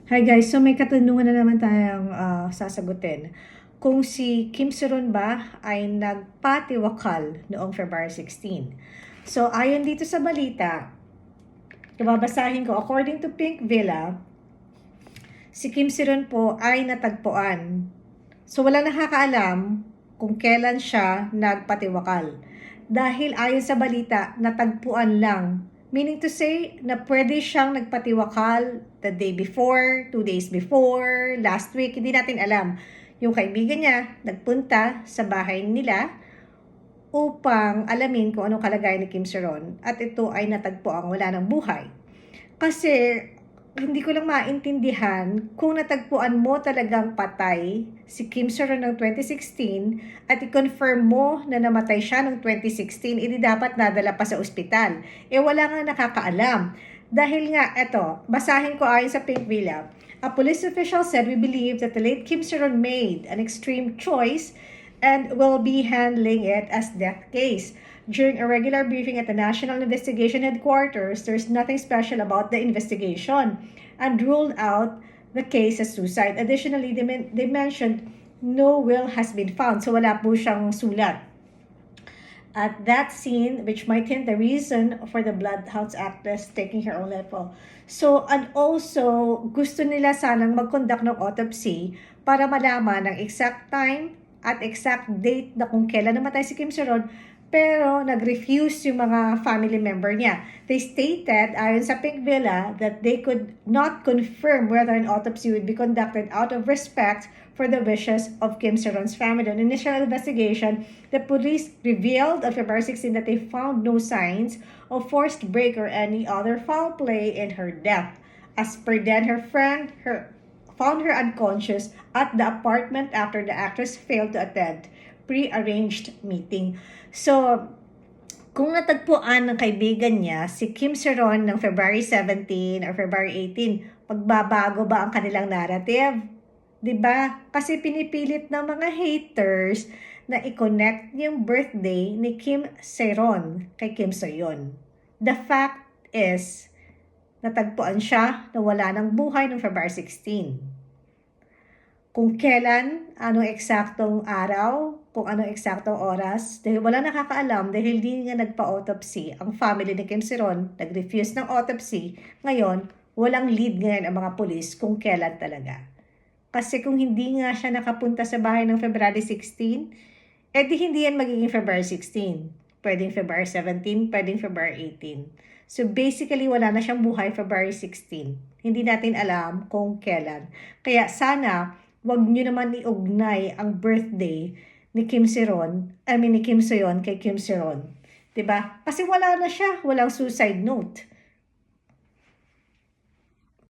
Hi guys, so may katanungan na naman tayong sasagutin. Kung si Kim Seron ba ay nagpatiwakal noong February 16. So ayon dito sa balita, babasahin ko, according to Pink Villa, si Kim Seron po ay natagpuan. So wala nakakaalam kung kailan siya nagpatiwakal. Dahil ayon sa balita, natagpuan lang. Meaning to say na pwede siyang nagpatiwakal the day before, 2 days before, last week, hindi natin alam. Yung kaibigan niya nagpunta sa bahay nila upang alamin kung anong kalagayan ni Kim Seron at ito ay natagpuan wala ng buhay. Kasi hindi ko lang maintindihan kung natagpuan mo talagang patay si Kim Seron noong 2016 at i-confirm mo na namatay siya noong 2016, hindi dapat nadala pa sa ospital. Wala nga nakakaalam. Dahil nga, eto, basahin ko ayon sa Pink Villa. A police official said, "We believe that the late Kim Seron made an extreme choice and will be handling it as death case. During a regular briefing at the National Investigation Headquarters, there's nothing special about the investigation and ruled out the case as suicide. Additionally, they mentioned no will has been found." So wala po siyang sulat at that scene, which might hint the reason for the Bloodhounds actress taking her own life. So, and also, gusto nila sanang mag-conduct ng autopsy para malaman ang exact time at exact date na kung kailan namatay si Kim Seron, pero nag-refuse yung mga family member niya. They stated, ayon sa Pink Villa, that they could not confirm whether an autopsy would be conducted out of respect for the wishes of Kim Seron's family. In initial investigation, the police revealed on February 16 that they found no signs of forced break or any other foul play in her death. As per then, her friend found her unconscious at the apartment after the actress failed to attend pre-arranged meeting. So, kung natagpuan ng kaibigan niya si Kim Seron ng February 17 or February 18, magbabago ba ang kanilang narrative? 'Di ba? Kasi pinipilit ng mga haters na i-connect yung birthday ni Kim Seron kay Kim Soyon. The fact is, natagpuan siya na wala ng buhay noong February 16. Kung kailan, anong eksaktong araw, kung anong eksaktong oras, dahil wala nakakaalam dahil hindi nga nagpa-autopsy ang family ni Kim Seron, nag-refuse ng autopsy, ngayon, walang lead ngayon ang mga pulis kung kailan talaga. Kasi kung hindi nga siya nakapunta sa bahay ng February 16, di hindi yan magiging February 16. Pwedeng February 17, pwedeng February 18. So basically, wala na siyang buhay February 16. Hindi natin alam kung kailan. Kaya sana, wag nyo naman iugnay ang birthday ni Kim Seron, ni Kim Soyon kay Kim Seron. 'Di ba? Kasi wala na siya, walang suicide note.